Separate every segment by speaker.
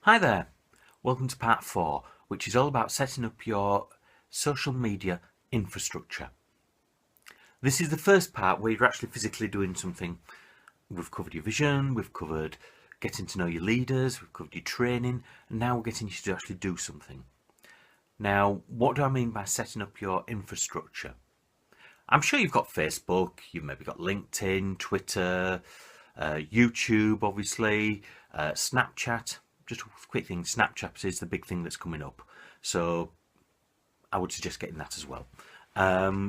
Speaker 1: Hi there, welcome to part 4, which is all about setting up your social media infrastructure. This is the first part where you're actually physically doing something. We've covered your vision, we've covered getting to know your leaders, we've covered your training, and now we're getting you to actually do something. Now, what do I mean by setting up your infrastructure? I'm sure you've got Facebook, you've maybe got LinkedIn, Twitter, YouTube, obviously, Snapchat. Just a quick thing, Snapchat is the big thing that's coming up. So I would suggest getting that as well.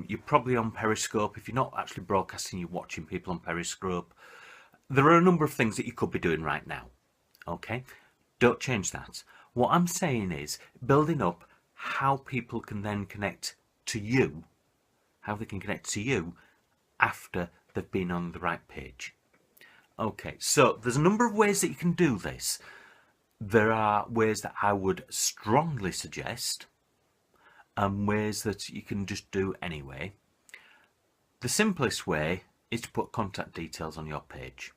Speaker 1: You're probably on Periscope. If you're not actually broadcasting, you're watching people on Periscope. There are a number of things that you could be doing right now. Okay? Don't change that. What I'm saying is building up how people can then connect to you, how they can connect to you after they've been on the right page. Okay, so there's a number of ways that you can do this. There are ways that I would strongly suggest and ways that you can just do anyway. The simplest way is to put contact details on your page.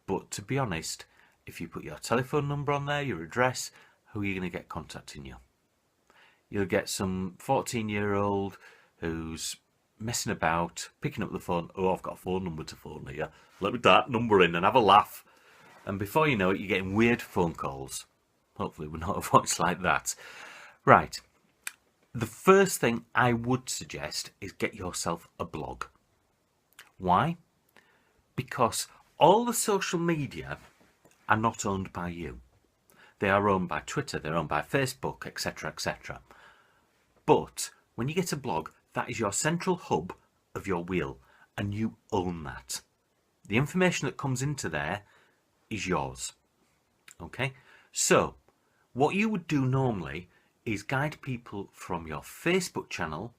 Speaker 1: But to be honest, if you put your telephone number on there, your address, who are you going to get contacting you? You'll get some 14-year-old who's messing about, picking up the phone. Oh, I've got a phone number to phone here. Let me type number in and have a laugh. And before you know it, you're getting weird phone calls. Hopefully we're not a voice like that. Right. The first thing I would suggest is get yourself a blog. Why? Because all the social media are not owned by you. They are owned by Twitter, they're owned by Facebook, etc., etc. But when you get a blog, that is your central hub of your wheel, and you own that. The information that comes into there is yours. Okay? So, what you would do normally is guide people from your Facebook channel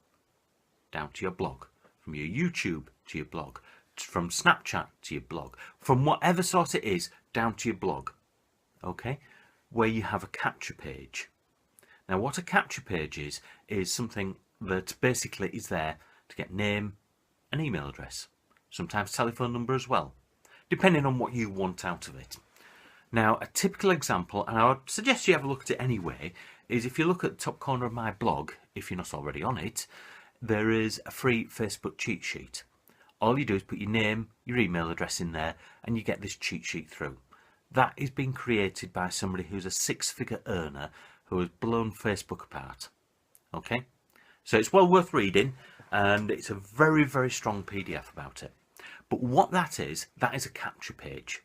Speaker 1: down to your blog, from your YouTube to your blog, from Snapchat to your blog, from whatever sort it is down to your blog. Okay? Where you have a capture page. Now, what a capture page is something that basically is there to get name and email address, sometimes telephone number as well, depending on what you want out of it. Now, a typical example, and I would suggest you have a look at it anyway, is if you look at the top corner of my blog, if you're not already on it, there is a free Facebook cheat sheet. All you do is put your name, your email address in there, and you get this cheat sheet through. That is being created by somebody who's a six-figure earner who has blown Facebook apart. Okay? So it's well worth reading, and it's a very, very strong PDF about it. But what that is a capture page.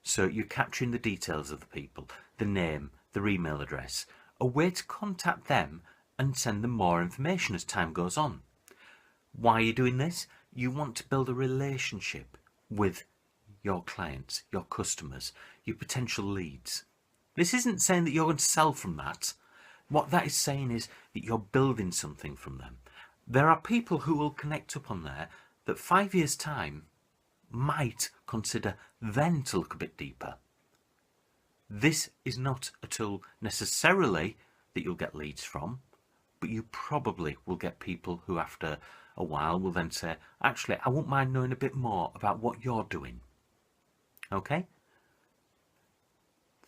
Speaker 1: So you're capturing the details of the people, the name, their email address, a way to contact them and send them more information as time goes on. Why are you doing this? You want to build a relationship with your clients, your customers, your potential leads. This isn't saying that you're going to sell from that. What that is saying is that you're building something from them. There are people who will connect up on there that 5 years' time might consider then to look a bit deeper. This is not a tool necessarily that you'll get leads from, but you probably will get people who after a while will then say, actually, I wouldn't mind knowing a bit more about what you're doing. Okay?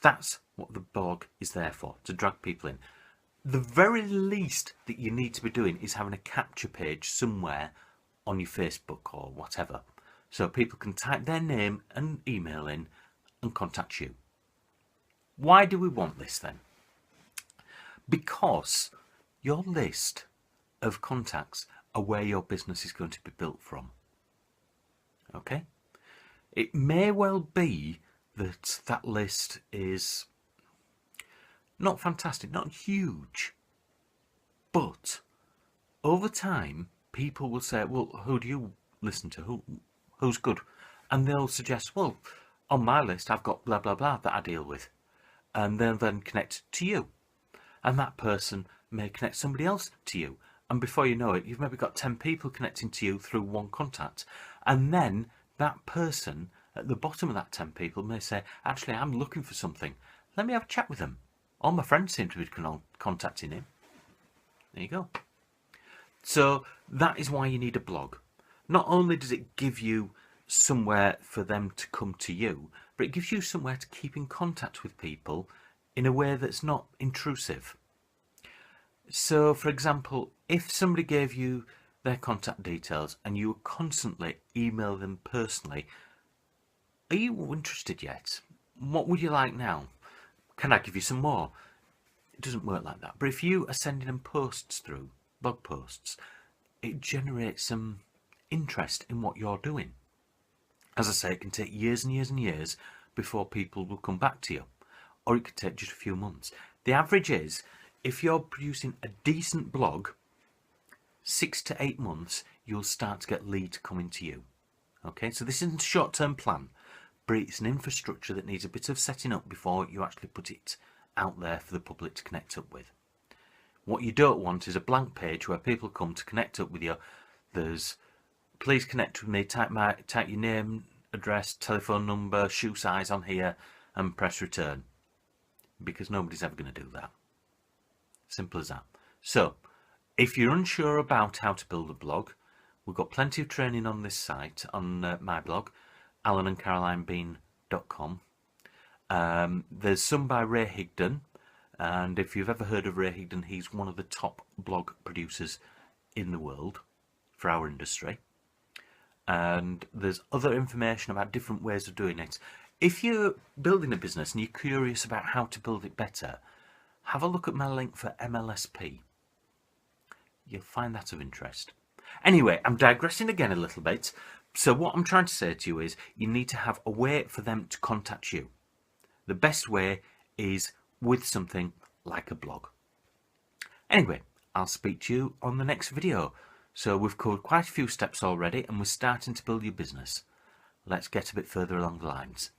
Speaker 1: That's what the blog is there for, to drag people in. The very least that you need to be doing is having a capture page somewhere on your Facebook or whatever, so people can type their name and email in and contact you. Why do we want this then? Because your list of contacts are where your business is going to be built from. Okay? It may well be that that list is not fantastic, not huge, but over time people will say, well, who do you listen to? Who's good? And they'll suggest, well, on my list I've got blah blah blah that I deal with, and they'll then connect to you, and that person may connect somebody else to you, and before you know it, you've maybe got 10 people connecting to you through one contact, and then that person at the bottom of that 10 people may say, actually, I'm looking for something, let me have a chat with them. All my friends seem to be contacting him. There you go. So that is why you need a blog. Not only does it give you somewhere for them to come to you, but it gives you somewhere to keep in contact with people in a way that's not intrusive. So, for example, if somebody gave you their contact details and you would constantly email them personally, are you interested yet? What would you like now? Can I give you some more? It doesn't work like that. But if you are sending them posts through, blog posts, it generates some interest in what you're doing. As I say, it can take years and years and years before people will come back to you, or it could take just a few months. The average is, if you're producing a decent blog, 6 to 8 months, you'll start to get leads coming to you. Okay, so this isn't a short-term plan, but it's an infrastructure that needs a bit of setting up before you actually put it out there for the public to connect up with. What you don't want is a blank page where people come to connect up with you. There's, please connect with me, type your name, address, telephone number, shoe size on here, and press return. Because nobody's ever going to do that. Simple as that. So, if you're unsure about how to build a blog, we've got plenty of training on this site, on my blog, alanandcarolinebean.com. There's some by Ray Higdon, and if you've ever heard of Ray Higdon, he's one of the top blog producers in the world for our industry. And there's other information about different ways of doing it. If you're building a business and you're curious about how to build it better, have a look at my link for MLSP. You'll find that of interest. Anyway, I'm digressing again a little bit. So what I'm trying to say to you is you need to have a way for them to contact you. The best way is with something like a blog. Anyway, I'll speak to you on the next video. So we've covered quite a few steps already and we're starting to build your business. Let's get a bit further along the lines.